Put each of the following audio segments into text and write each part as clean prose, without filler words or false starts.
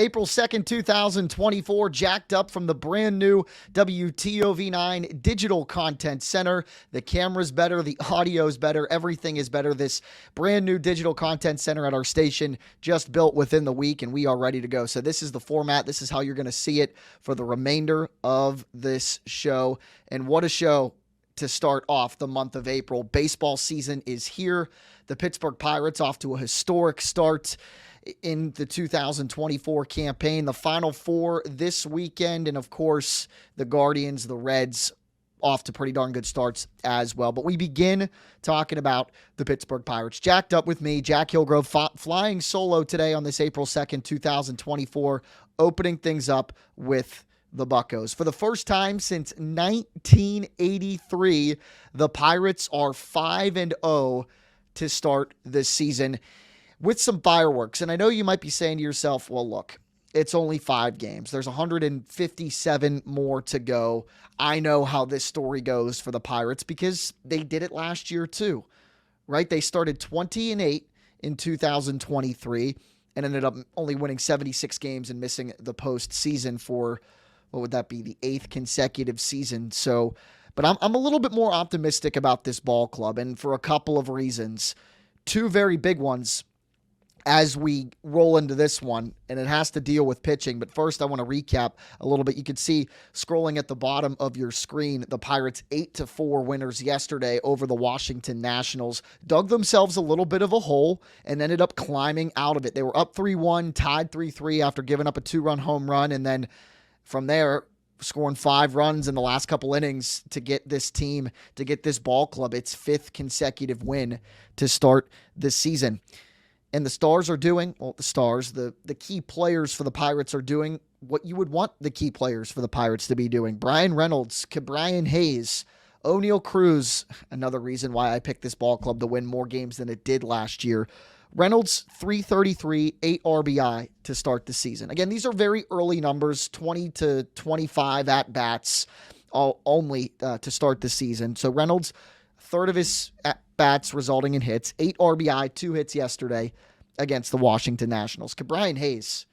April 2nd, 2024, jacked up from the brand new WTOV9 Digital Content Center. The camera's better, the audio's better, everything is better. This brand new Digital Content Center at our station just built within the week, and we are ready to go. So this is the format. This is how you're going to see it for the remainder of this show. And what a show to start off the month of April. Baseball season is here. The Pittsburgh Pirates off to a historic start in the 2024 campaign. The Final Four this weekend, and of course, the Guardians, the Reds, off to pretty darn good starts as well. But we begin talking about the Pittsburgh Pirates. Jacked up with me, Jack Hillgrove, flying solo today on this April 2nd, 2024, opening things up with the Buccos. For the first time since 1983, the Pirates are 5-0 to start this season, with some fireworks. And I know you might be saying to yourself, well, look, it's only 5 games. There's 157 more to go. I know how this story goes for the Pirates because they did it last year too, right? They started 20-8 in 2023 and ended up only winning 76 games and missing the postseason for, what would that be, the 8th consecutive season. So, but I'm a little bit more optimistic about this ball club, and for a couple of reasons. 2 very big ones as we roll into this one, and it has to deal with pitching. But first, I want to recap a little bit. You could see scrolling at the bottom of your screen, the Pirates 8-4 winners yesterday over the Washington Nationals, dug themselves a little bit of a hole and ended up climbing out of it. They were up 3-1, tied 3-3 after giving up a 2-run home run, and then from there, scoring 5 runs in the last couple innings to get this team, to get this ball club its 5th consecutive win to start this season. And the Stars are doing, well, the key players for the Pirates are doing what you would want the key players for the Pirates to be doing. Bryan Reynolds, Ke'Bryan Hayes, O'Neal Cruz, another reason why I picked this ball club to win more games than it did last year. Reynolds, 333, 8 RBI to start the season. Again, these are very early numbers, 20 to 25 at-bats only to start the season. So Reynolds, third of his at-bats resulting in hits, 8 RBI, 2 hits yesterday against the Washington Nationals. Ke'Bryan Hayes,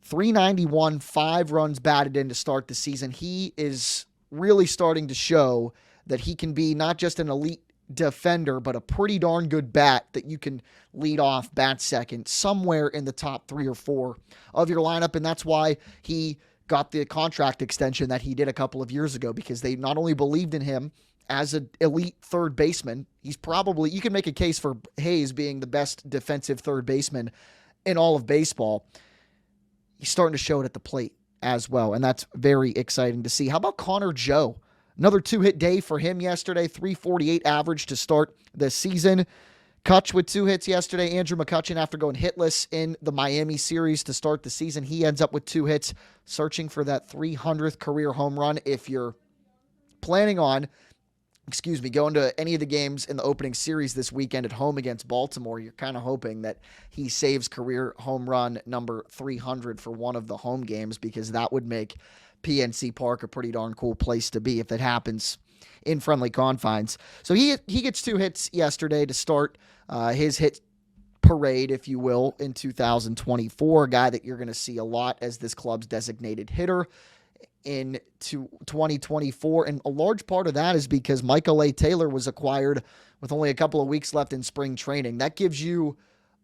391, 5 runs batted in to start the season. He is really starting to show that he can be not just an elite defender, but a pretty darn good bat that you can lead off, bat second, somewhere in the top 3 or 4 of your lineup. And that's why he got the contract extension that he did a couple of years ago, because they not only believed in him as an elite third baseman, he's probably, you can make a case for Hayes being the best defensive third baseman in all of baseball. He's starting to show it at the plate as well, and that's very exciting to see. How about Connor Joe? Another 2-hit day for him yesterday, 348 average to start the season. Kutch with 2 hits yesterday. Andrew McCutchen, after going hitless in the Miami series to start the season, he ends up with 2 hits, searching for that 300th career home run. If you're planning on, going to any of the games in the opening series this weekend at home against Baltimore, you're kind of hoping that he saves career home run number 300 for one of the home games, because that would make PNC Park a pretty darn cool place to be if it happens in friendly confines. So he gets 2 hits yesterday to start his hit parade, if you will, in 2024. A guy that you're going to see a lot as this club's designated hitter in 2024. And a large part of that is because Michael A. Taylor was acquired with only a couple of weeks left in spring training. That gives you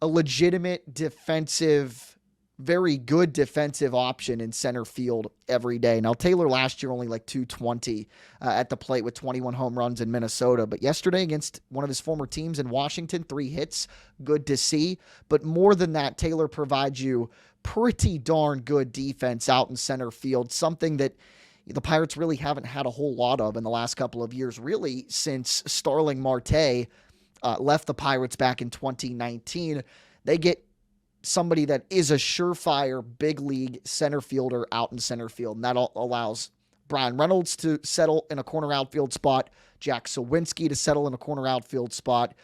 a legitimate defensive, very good defensive option in center field every day. Now, Taylor last year only like 220 at the plate with 21 home runs in Minnesota. But yesterday against one of his former teams in Washington, 3 hits, good to see. But more than that, Taylor provides you pretty darn good defense out in center field, something that the Pirates really haven't had a whole lot of in the last couple of years, really since Starling Marte left the Pirates back in 2019. They get somebody that is a surefire big league center fielder out in center field, and that allows Bryan Reynolds to settle in a corner outfield spot, Jack Sawinski to settle in a corner outfield spot.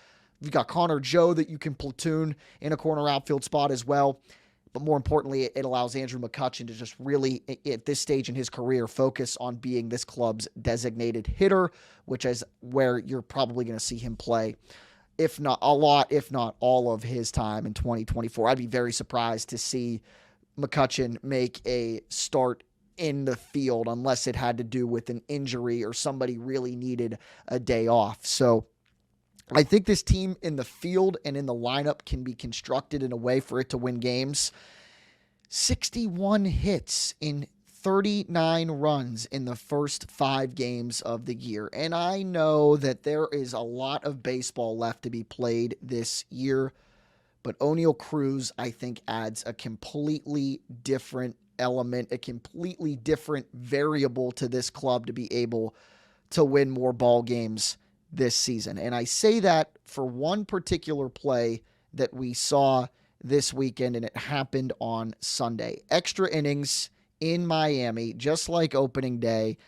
You've got Connor Joe that you can platoon in a corner outfield spot as well. But more importantly, it allows Andrew McCutchen to just really, at this stage in his career, focus on being this club's designated hitter, which is where you're probably going to see him play, if not a lot, if not all of his time in 2024. I'd be very surprised to see McCutchen make a start in the field unless it had to do with an injury or somebody really needed a day off. So I think this team in the field and in the lineup can be constructed in a way for it to win games. 61 hits in 39 runs in the first 5 games of the year. And I know that there is a lot of baseball left to be played this year, but Oneil Cruz, I think, adds a completely different element, a completely different variable to this club to be able to win more ball games this season. And I say that for one particular play that we saw this weekend, and it happened on Sunday. Extra innings in Miami, just like opening day.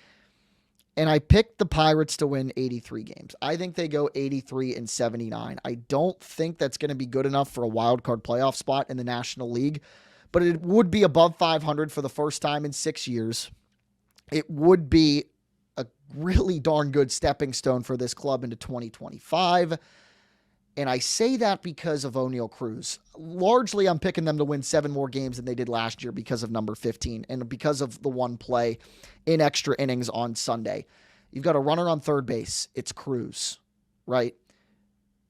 And I picked the Pirates to win 83 games. I think they go 83-79. I don't think that's going to be good enough for a wild card playoff spot in the National League, but it would be above 500 for the first time in 6 years. It would be a really darn good stepping stone for this club into 2025. And I say that because of Oneil Cruz. Largely, I'm picking them to win 7 more games than they did last year because of number 15 and because of the one play in extra innings on Sunday. You've got a runner on third base. It's Cruz, right?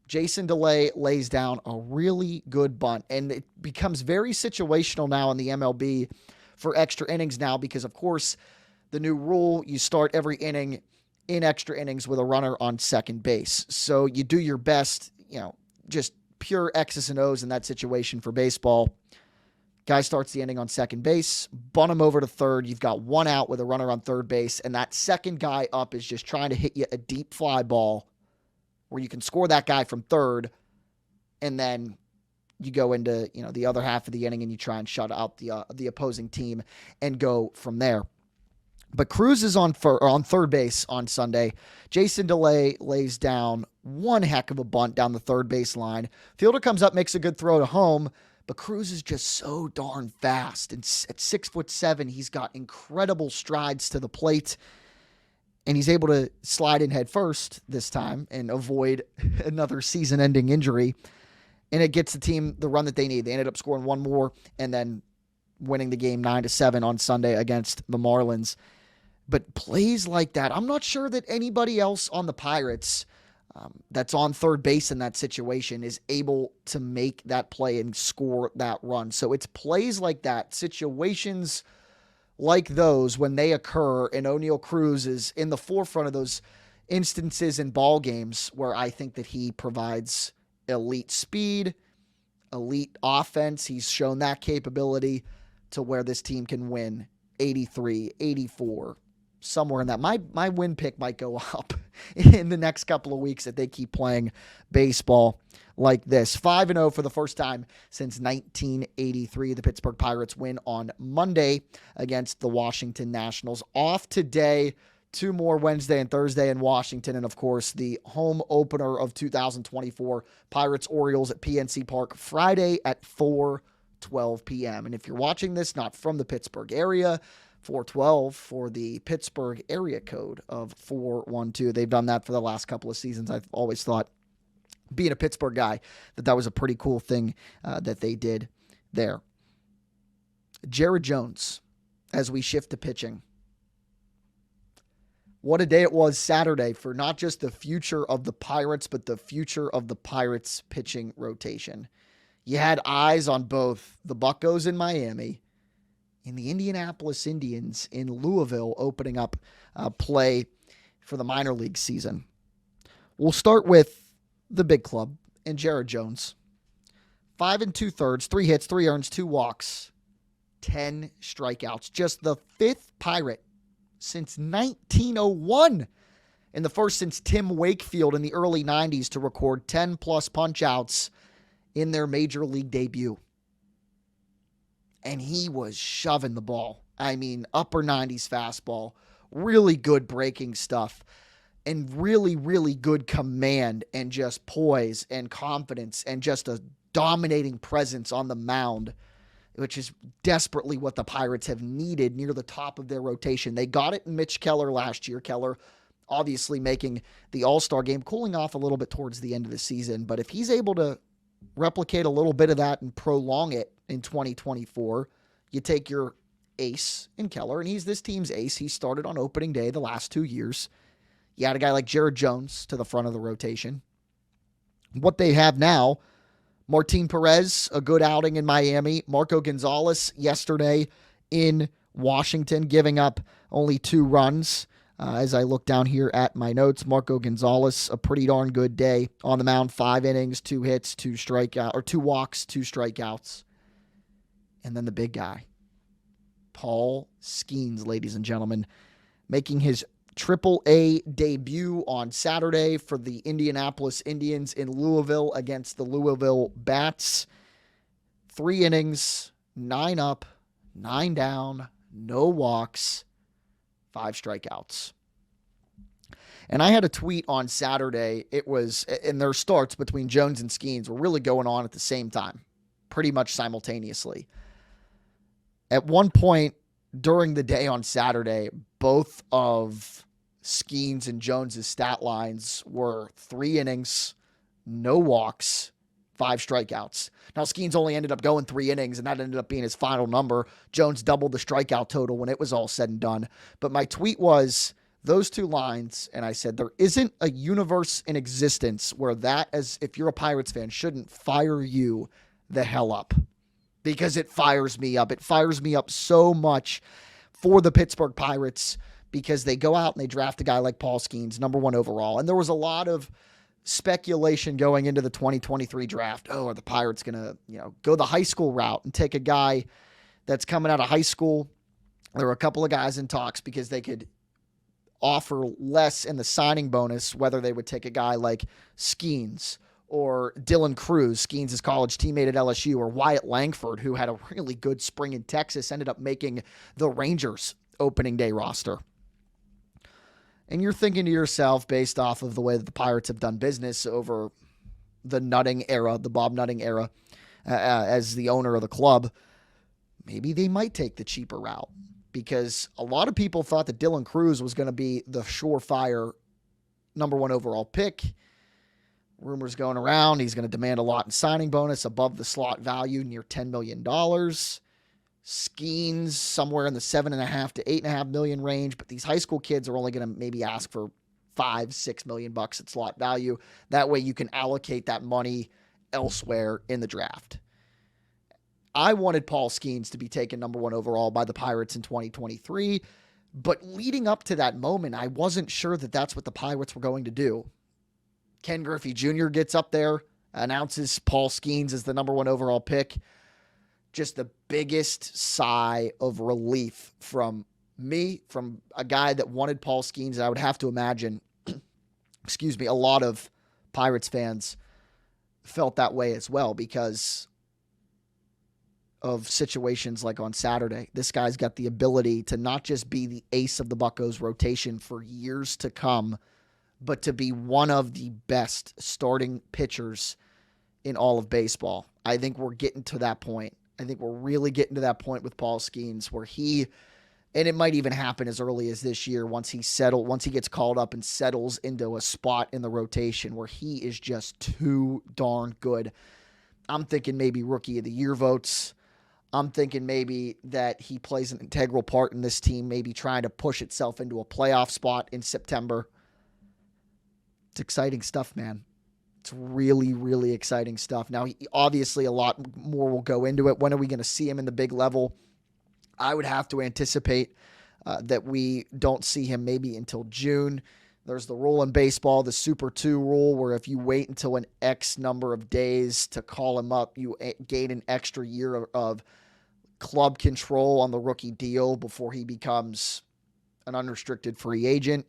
Jason DeLay lays down a really good bunt, and it becomes very situational now in the MLB for extra innings now because, of course, the new rule, you start every inning in extra innings with a runner on second base. So you do your best, just pure X's and O's in that situation for baseball. Guy starts the inning on second base, bunt him over to third. You've got 1 out with a runner on third base, and that second guy up is just trying to hit you a deep fly ball where you can score that guy from third, and then you go into the other half of the inning and you try and shut out the opposing team and go from there. But Cruz is on third base on Sunday. Jason DeLay lays down one heck of a bunt down the third base line. Fielder comes up, makes a good throw to home, but Cruz is just so darn fast. And at 6'7", he's got incredible strides to the plate, and he's able to slide in head first this time and avoid another season-ending injury. And it gets the team the run that they need. They ended up scoring 1 more and then winning the game 9-7 on Sunday against the Marlins. But plays like that, I'm not sure that anybody else on the Pirates that's on third base in that situation is able to make that play and score that run. So it's plays like that, situations like those when they occur, and Oneil Cruz is in the forefront of those instances in ball games where I think that he provides elite speed, elite offense. He's shown that capability to where this team can win 83, 84, somewhere in that. My win pick might go up in the next couple of weeks if they keep playing baseball like this. 5-0 for the first time since 1983. The Pittsburgh Pirates win on Monday against the Washington Nationals. Off today, 2 more Wednesday and Thursday in Washington, and of course the home opener of 2024, Pirates-Orioles at PNC Park, Friday at 4:12 p.m. And if you're watching this not from the Pittsburgh area, 412 for the Pittsburgh area code of 412. They've done that for the last couple of seasons. I've always thought, being a Pittsburgh guy, that was a pretty cool thing that they did there. Jared Jones, as we shift to pitching. What a day it was Saturday for not just the future of the Pirates, but the future of the Pirates pitching rotation. You had eyes on both the Buccos in Miami and the Indianapolis Indians in Louisville opening up play for the minor league season. We'll start with the big club and Jared Jones. 5 2/3, 3 hits, 3 earns, 2 walks, 10 strikeouts. Just the 5th Pirate since 1901, and the first since Tim Wakefield in the early 90s to record 10-plus punch-outs in their major league debut. And he was shoving the ball. I mean, upper 90s fastball, really good breaking stuff, and really, really good command and just poise and confidence and just a dominating presence on the mound, which is desperately what the Pirates have needed near the top of their rotation. They got it in Mitch Keller last year. Keller obviously making the All-Star game, cooling off a little bit towards the end of the season. But if he's able to replicate a little bit of that and prolong it in 2024, You take your ace in Keller, and he's this team's ace. He started on opening day the last 2 years. You add a guy like Jared Jones to the front of the rotation. What they have now, Martin Perez, a good outing in Miami. Marco Gonzalez yesterday in Washington, giving up only 2 runs. As I look down here at my notes, Marco Gonzalez, a pretty darn good day on the mound. 5 innings, 2 hits, 2 walks, 2 strikeouts. And then the big guy, Paul Skeens, ladies and gentlemen, making his Triple-A debut on Saturday for the Indianapolis Indians in Louisville against the Louisville Bats. 3 innings, 9 up, 9 down, no walks, 5 strikeouts. And I had a tweet on Saturday. It was, and their starts between Jones and Skeens were really going on at the same time, pretty much simultaneously. At one point during the day on Saturday, both of Skeens and Jones's stat lines were 3 innings, no walks, 5 strikeouts. Now, Skeens only ended up going 3 innings, and that ended up being his final number. Jones doubled the strikeout total when it was all said and done. But my tweet was those 2 lines, and I said, there isn't a universe in existence where that, as if you're a Pirates fan, shouldn't fire you the hell up. Because it fires me up. It fires me up so much for the Pittsburgh Pirates because they go out and they draft a guy like Paul Skeens, number 1 overall. And there was a lot of speculation going into the 2023 draft. Oh, are the Pirates going to, go the high school route and take a guy that's coming out of high school? There were a couple of guys in talks because they could offer less in the signing bonus, whether they would take a guy like Skeens or Dylan Cruz, Skeens' college teammate at LSU, or Wyatt Langford, who had a really good spring in Texas, ended up making the Rangers opening day roster. And you're thinking to yourself, based off of the way that the Pirates have done business over the Nutting era, the Bob Nutting era, as the owner of the club, maybe they might take the cheaper route. Because a lot of people thought that Dylan Cruz was going to be the surefire number 1 overall pick. Rumors going around, he's going to demand a lot in signing bonus above the slot value, near $10 million. Skeens somewhere in the $7.5 to $8.5 million range, but these high school kids are only going to maybe ask for $5-6 million at slot value. That way you can allocate that money elsewhere in the draft. I wanted Paul Skeens to be taken number 1 overall by the Pirates in 2023, but leading up to that moment, I wasn't sure that that's what the Pirates were going to do. Ken Griffey Jr. gets up there, announces Paul Skeens as the number 1 overall pick. Just the biggest sigh of relief from me, from a guy that wanted Paul Skeens. I would have to imagine, a lot of Pirates fans felt that way as well because of situations like on Saturday. This guy's got the ability to not just be the ace of the Buccos rotation for years to come, but to be one of the best starting pitchers in all of baseball. I think we're getting to that point. I think we're really getting to that point with Paul Skeens where and it might even happen as early as this year once he gets called up and settles into a spot in the rotation where he is just too darn good. I'm thinking maybe Rookie of the Year votes. I'm thinking maybe that he plays an integral part in this team, maybe trying to push itself into a playoff spot in September. It's exciting stuff, man. It's really, really exciting stuff. Now, obviously, a lot more will go into it. When are we going to see him in the big level? I would have to anticipate that we don't see him maybe until June. There's the rule in baseball, the Super 2 rule, where if you wait until an X number of days to call him up, you gain an extra year of club control on the rookie deal before he becomes an unrestricted free agent.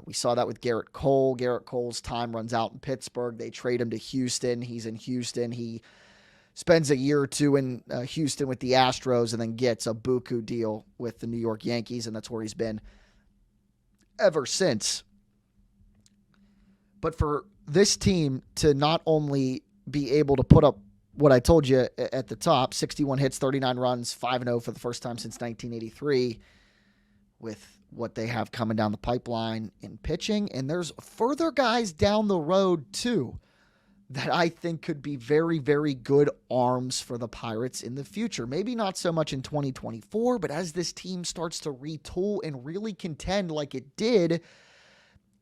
We saw that with Garrett Cole. Garrett Cole's time runs out in Pittsburgh. They trade him to Houston. He's in Houston. He spends a year or two in Houston with the Astros and then gets a buku deal with the New York Yankees, and that's where he's been ever since. But for this team to not only be able to put up what I told you at the top, 61 hits, 39 runs, 5-0 for the first time since 1983, with what they have coming down the pipeline in pitching. And there's further guys down the road too that I think could be very, very good arms for the Pirates in the future. Maybe not so much in 2024, but as this team starts to retool and really contend like it did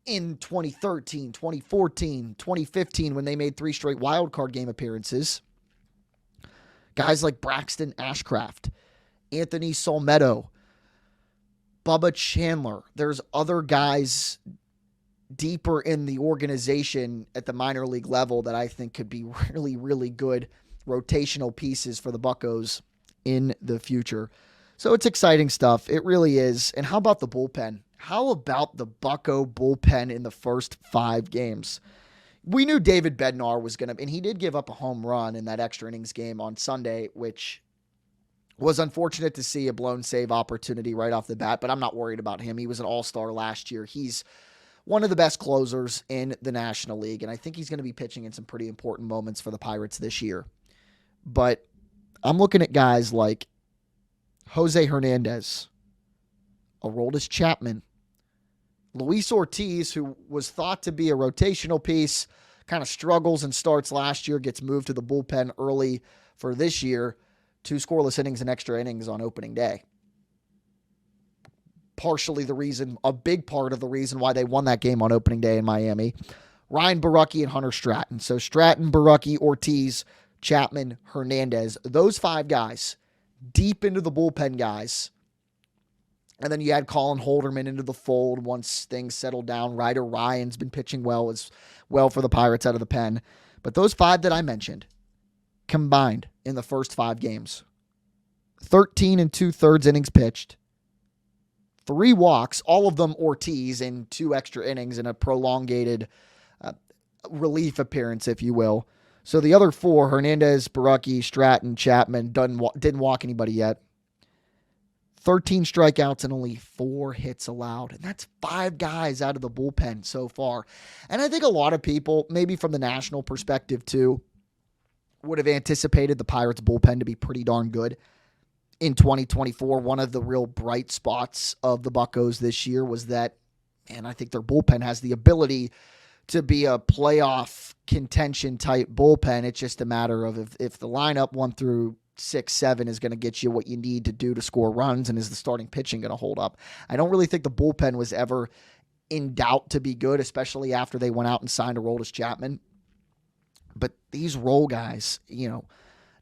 in 2013, 2014, 2015, when they made 3 straight wildcard game appearances, guys like Braxton Ashcraft, Anthony Solmetto, Bubba Chandler. There's other guys deeper in the organization at the minor league level that I think could be really, really good rotational pieces for the Buccos in the future. So it's exciting stuff. It really is. And how about the bullpen? How about the Bucco bullpen in the first 5 games? We knew David Bednar was going to, and he did give up a home run in that extra innings game on Sunday, which was unfortunate to see a blown save opportunity right off the bat, but I'm not worried about him. He was an all-star last year. He's one of the best closers in the National League, and I think he's going to be pitching in some pretty important moments for the Pirates this year. But I'm looking at guys like Jose Hernandez, Aroldis Chapman, Luis Ortiz, who was thought to be a rotational piece, kind of struggles and starts last year, gets moved to the bullpen early for this year, 2 scoreless innings and extra innings on opening day. Partially the reason, a big part of the reason why they won that game on opening day in Miami. Ryan Borucki and Hunter Stratton. So Stratton, Borucki, Ortiz, Chapman, Hernandez. Those 5 guys, deep into the bullpen guys. And then you add Colin Holderman into the fold once things settle down. Ryder Ryan's been pitching well as well for the Pirates out of the pen. But those 5 that I mentioned, combined in the first 5 games, 13 2/3 innings pitched, 3 walks, all of them Ortiz in 2 extra innings and a prolongated relief appearance, if you will. So the other 4, Hernandez, Borucki, Stratton, Chapman, didn't walk anybody yet. 13 strikeouts and only 4 hits allowed. And that's 5 guys out of the bullpen so far. And I think a lot of people, maybe from the national perspective too, would have anticipated the Pirates bullpen to be pretty darn good in 2024. One of the real bright spots of the Buccos this year was that, man, I think their bullpen has the ability to be a playoff contention type bullpen. It's just a matter of if the lineup 1 through 6, 7 is going to get you what you need to do to score runs, and is the starting pitching going to hold up? I don't really think the bullpen was ever in doubt to be good, especially after they went out and signed Aroldis Chapman. But these role guys,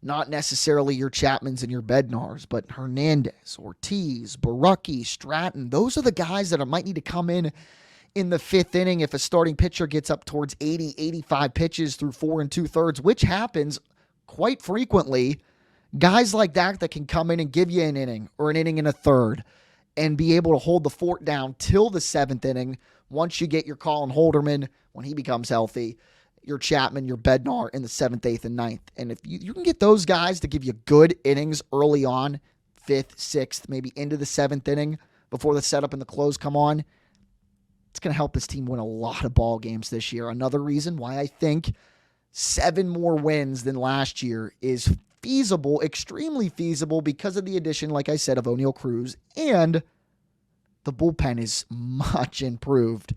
not necessarily your Chapmans and your Bednars, but Hernandez, Ortiz, Borucki, Stratton, those are the guys that might need to come in the 5th inning if a starting pitcher gets up towards 80, 85 pitches through 4 2/3, which happens quite frequently. Guys like that can come in and give you an inning or an inning and a third and be able to hold the fort down till the 7th inning once you get your Colin Holderman, when he becomes healthy, your Chapman, your Bednar in the 7th, 8th, and 9th. And if you can get those guys to give you good innings early on, 5th, 6th, maybe into the 7th inning before the setup and the close come on, it's going to help this team win a lot of ball games this year. Another reason why I think 7 more wins than last year is feasible, extremely feasible, because of the addition, like I said, of O'Neal Cruz, and the bullpen is much improved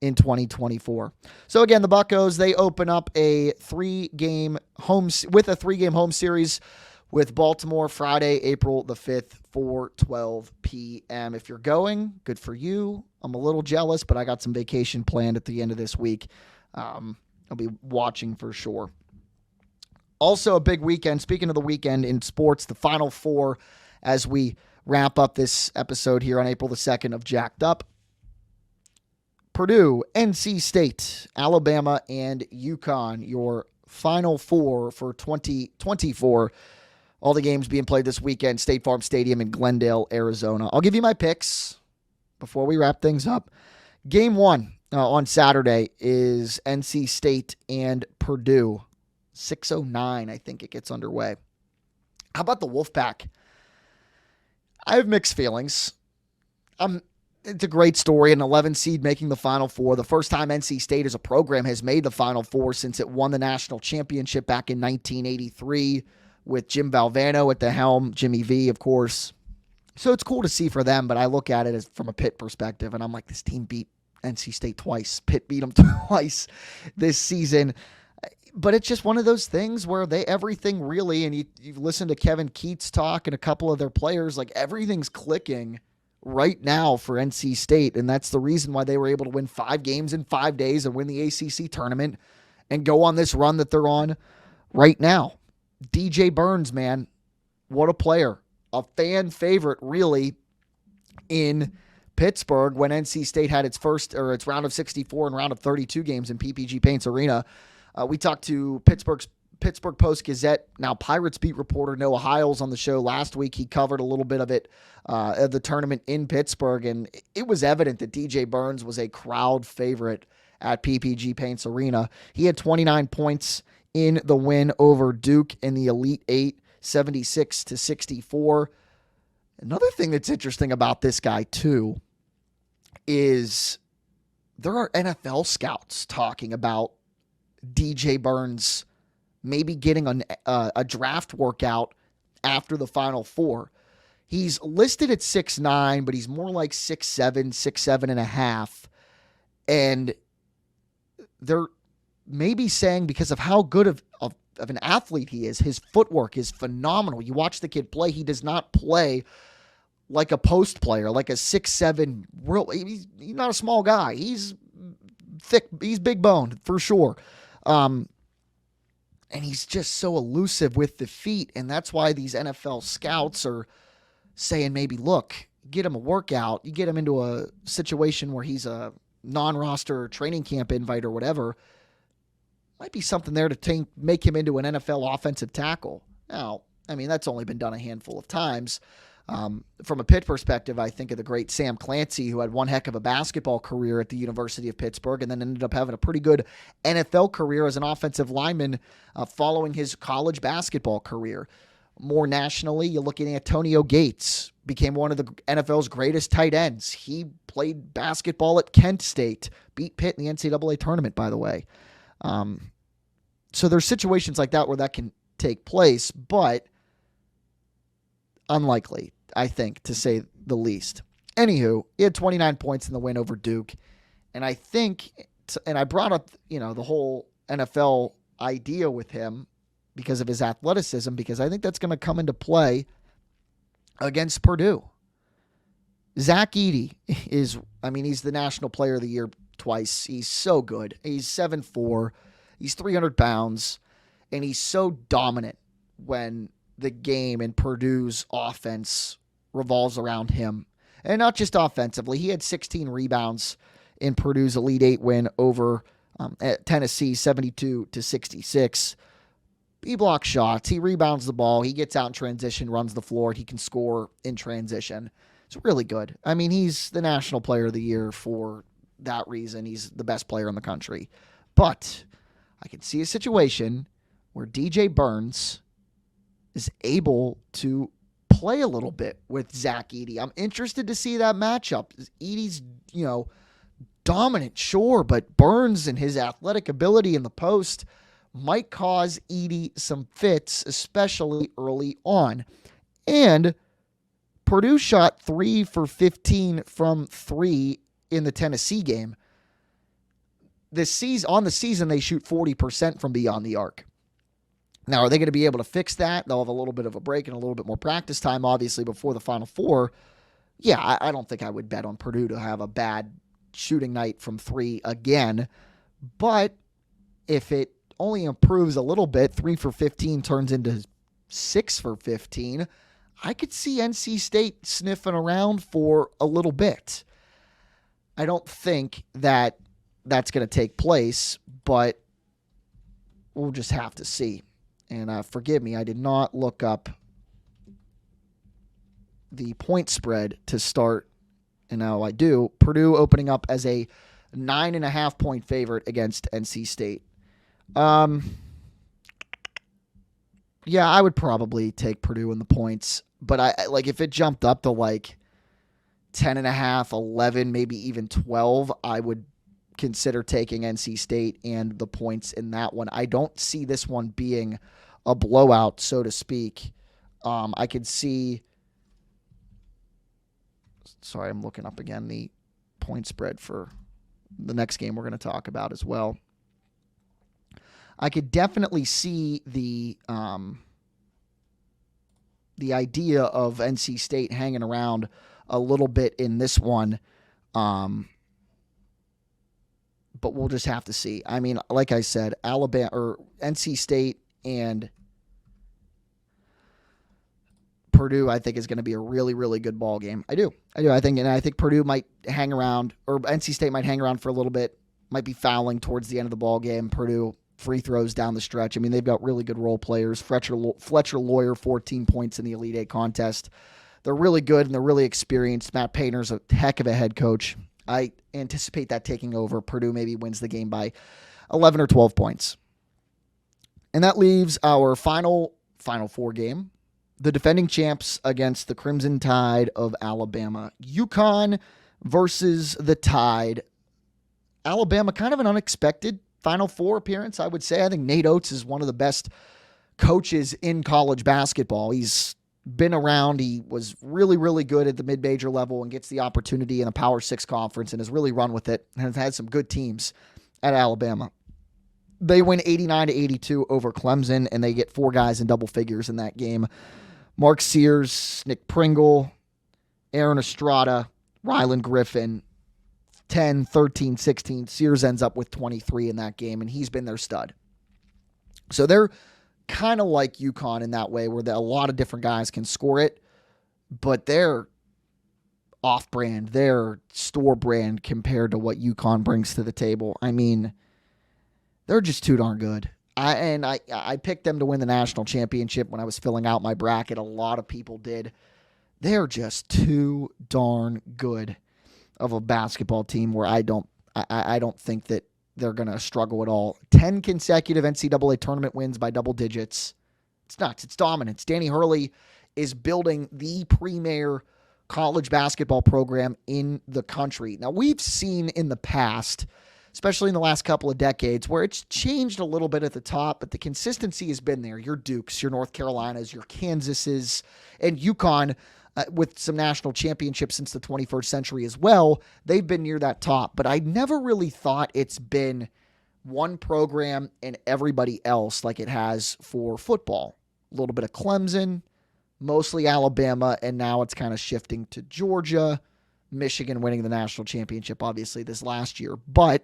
in 2024. So again, the Buccos, they open up a 3-game home series with Baltimore Friday, April the 5th, 4:12 p.m. If you're going, good for you. I'm a little jealous, but I got some vacation planned at the end of this week. I'll be watching for sure. Also a big weekend. Speaking of the weekend in sports, the Final Four as we wrap up this episode here on April the 2nd of Jacked Up. Purdue, NC State, Alabama, and UConn, your Final Four for 2024. All the games being played this weekend, State Farm Stadium in Glendale, Arizona. I'll give you my picks before we wrap things up. Game 1 on Saturday is NC State and Purdue. 6:09, I think it gets underway. How about the Wolfpack? I have mixed feelings. It's a great story, an 11 seed making the Final Four. The first time NC State as a program has made the Final Four since it won the national championship back in 1983 with Jim Valvano at the helm, Jimmy V, of course. So it's cool to see for them, but I look at it as from a Pitt perspective, and I'm like, this team beat NC State twice. Pitt beat them twice this season. But it's just one of those things where everything really, and you listen to Kevin Keats talk and a couple of their players, like everything's clicking right now for NC State. And that's the reason why they were able to win 5 games in 5 days and win the ACC tournament and go on this run that they're on right now. DJ Burns, man, what a player. A fan favorite, really, in Pittsburgh when NC State had its round of 64 and round of 32 games in PPG Paints Arena. We talked to Pittsburgh Post-Gazette, now Pirates beat reporter Noah Hiles on the show last week. He covered a little bit of it, of the tournament in Pittsburgh, and it was evident that DJ Burns was a crowd favorite at PPG Paints Arena. He had 29 points in the win over Duke in the Elite Eight, 76-64. Another thing that's interesting about this guy, too, is there are NFL scouts talking about DJ Burns maybe getting a draft workout after the Final Four. He's listed at 6'9", but he's more like 6'7", 6'7.5". And they're maybe saying because of how good of an athlete he is, his footwork is phenomenal. You watch the kid play, he does not play like a post player, like a 6'7", he's not a small guy. He's thick, he's big boned for sure. And he's just so elusive with the feet, and that's why these NFL scouts are saying maybe, look, get him a workout. You get him into a situation where he's a non-roster training camp invite or whatever. Might be something there to make him into an NFL offensive tackle. Now, I mean, that's only been done a handful of times. From a Pitt perspective, I think of the great Sam Clancy, who had one heck of a basketball career at the University of Pittsburgh and then ended up having a pretty good NFL career as an offensive lineman following his college basketball career. More nationally, you're looking at Antonio Gates, became one of the NFL's greatest tight ends. He played basketball at Kent State, beat Pitt in the NCAA tournament, by the way. So there's situations like that where that can take place, but unlikely, I think, to say the least. Anywho, he had 29 points in the win over Duke. And I think, and I brought up, the whole NFL idea with him because of his athleticism, because I think that's going to come into play against Purdue. Zach Edey he's the National Player of the Year twice. He's so good. He's 7'4". He's 300 pounds. And he's so dominant when the game and Purdue's offense revolves around him. And not just offensively. He had 16 rebounds in Purdue's Elite Eight win over at Tennessee, 72-66. He blocks shots. He rebounds the ball. He gets out in transition, runs the floor. He can score in transition. It's really good. I mean, he's the National Player of the Year for that reason. He's the best player in the country. But I can see a situation where DJ Burns is able to play a little bit with Zach Edey. I'm interested to see that matchup. Edey's, dominant, sure, but Burns and his athletic ability in the post might cause Edey some fits, especially early on. And Purdue shot 3 for 15 from 3 in the Tennessee game. On the season, they shoot 40% from beyond the arc. Now, are they going to be able to fix that? They'll have a little bit of a break and a little bit more practice time, obviously, before the Final Four. Yeah, I don't think I would bet on Purdue to have a bad shooting night from 3 again. But if it only improves a little bit, 3 for 15 turns into 6 for 15, I could see NC State sniffing around for a little bit. I don't think that that's going to take place, but we'll just have to see. And forgive me, I did not look up the point spread to start, and now I do. Purdue opening up as a 9.5 point favorite against NC State. Yeah, I would probably take Purdue in the points, but I if it jumped up to 10.5, 11, maybe even 12, I would consider taking NC State and the points in that one. I don't see this one being a blowout, so to speak. I could see... Sorry, I'm looking up again the point spread for the next game we're going to talk about as well. I could definitely see the idea of NC State hanging around a little bit in this one. But we'll just have to see. I mean, like I said, Alabama or NC State and Purdue, I think, is going to be a really, really good ball game. I do. I think Purdue might hang around, or NC State might hang around for a little bit. Might be fouling towards the end of the ball game. Purdue free throws down the stretch. I mean, they've got really good role players. Fletcher Lawyer, 14 points in the Elite Eight contest. They're really good and they're really experienced. Matt Painter's a heck of a head coach. I anticipate that taking over. Purdue maybe wins the game by 11 or 12 points. And that leaves our final four game. The defending champs against the Crimson Tide of Alabama. UConn versus the Tide. Alabama, kind of an unexpected Final Four appearance, I would say. I think Nate Oates is one of the best coaches in college basketball. He's been around. He was really, really good at the mid-major level and gets the opportunity in the Power 6 conference and has really run with it and has had some good teams at Alabama. They win 89-82 over Clemson, and they get 4 guys in double figures in that game. Mark Sears, Nick Pringle, Aaron Estrada, Ryland Griffin, 10, 13, 16. Sears ends up with 23 in that game, and he's been their stud. So they're kind of like UConn in that way, where a lot of different guys can score it, but they're off-brand, they're store-brand compared to what UConn brings to the table. I mean, they're just too darn good. I picked them to win the national championship when I was filling out my bracket. A lot of people did. They're just too darn good of a basketball team where I don't think that they're going to struggle at all. 10 consecutive NCAA tournament wins by double digits. It's nuts. It's dominance. Danny Hurley is building the premier college basketball program in the country. Now, we've seen in the past, especially in the last couple of decades, where it's changed a little bit at the top, but the consistency has been there. Your Dukes, your North Carolinas, your Kansases, and UConn, with some national championships since the 21st century as well, they've been near that top. But I never really thought it's been one program and everybody else like it has for football. A little bit of Clemson, mostly Alabama, and now it's kind of shifting to Georgia. Michigan winning the national championship, obviously, this last year. But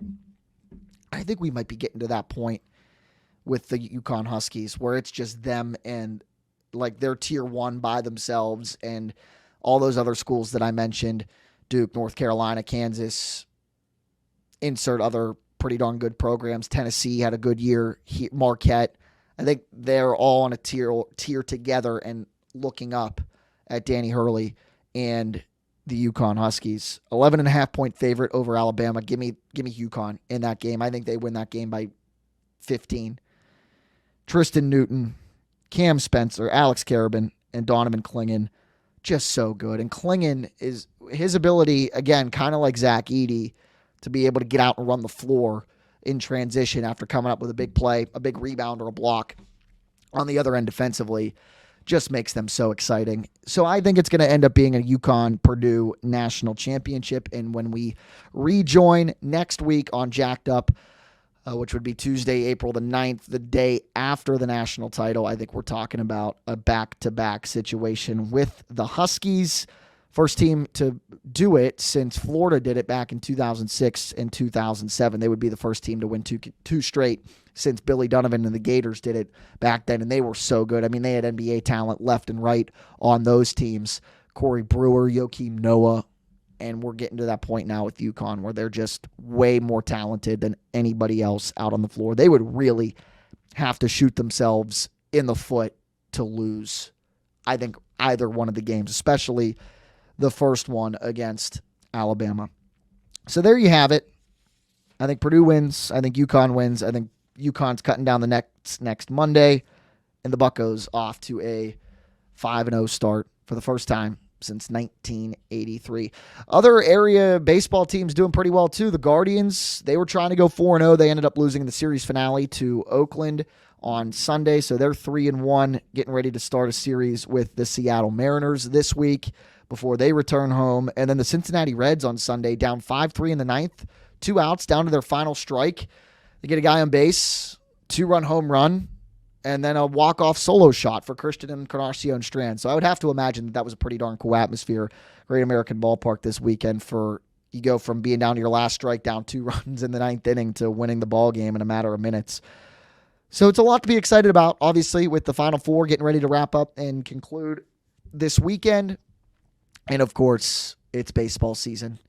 I think we might be getting to that point with the UConn Huskies where it's just them and like they're tier one by themselves, and all those other schools that I mentioned, Duke, North Carolina, Kansas, insert other pretty darn good programs. Tennessee had a good year. Marquette. I think they're all on a tier together and looking up at Danny Hurley and the UConn Huskies. 11.5-point favorite over Alabama. Give me UConn in that game. I think they win that game by 15. Tristan Newton, Cam Spencer, Alex Karabin, and Donovan Clingan, just so good. And Clingan is his ability, again, kind of like Zach Edey, to be able to get out and run the floor in transition after coming up with a big play, a big rebound, or a block on the other end defensively, just makes them so exciting. So I think it's going to end up being a UConn-Purdue national championship. And when we rejoin next week on Jacked Up, which would be Tuesday, April the 9th, the day after the national title, I think we're talking about a back-to-back situation with the Huskies. First team to do it since Florida did it back in 2006 and 2007. They would be the first team to win two straight since Billy Donovan and the Gators did it back then, and they were so good. I mean, they had NBA talent left and right on those teams. Corey Brewer, Joakim Noah, and we're getting to that point now with UConn where they're just way more talented than anybody else out on the floor. They would really have to shoot themselves in the foot to lose, I think, either one of the games, especially the first one against Alabama. So there you have it. I think Purdue wins. I think UConn wins. I think UConn's cutting down the next Monday, and the Buccos off to a 5-0 start for the first time since 1983. Other area baseball teams doing pretty well too. The Guardians, they were trying to go 4-0. They ended up losing the series finale to Oakland on Sunday, so they're 3-1, getting ready to start a series with the Seattle Mariners this week before they return home. And then the Cincinnati Reds on Sunday, down 5-3 in the ninth, 2 outs, down to their final strike. They get a guy on base, 2-run home run, and then a walk-off solo shot for Christian Encarnacion Strand. So I would have to imagine that was a pretty darn cool atmosphere. Great American Ballpark this weekend for you go from being down to your last strike, down 2 runs in the 9th inning, to winning the ball game in a matter of minutes. So it's a lot to be excited about, obviously, with the Final Four getting ready to wrap up and conclude this weekend. And, of course, it's baseball season.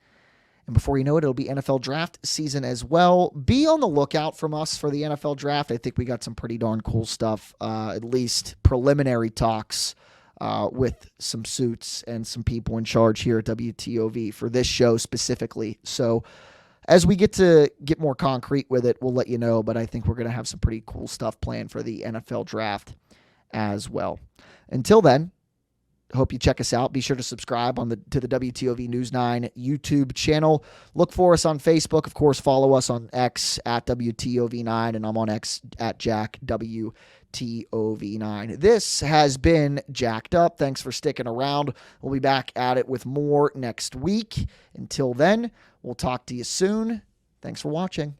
And before you know it, it'll be NFL draft season as well. Be on the lookout from us for the NFL draft. I think we got some pretty darn cool stuff, at least preliminary talks with some suits and some people in charge here at WTOV for this show specifically. So as we get more concrete with it, we'll let you know. But I think we're going to have some pretty cool stuff planned for the NFL draft as well. Until then, hope you check us out. Be sure to subscribe to the WTOV News 9 YouTube channel. Look for us on Facebook. Of course, follow us on X at WTOV9, and I'm on X at Jack WTOV9. This has been Jacked Up. Thanks for sticking around. We'll be back at it with more next week. Until then, we'll talk to you soon. Thanks for watching.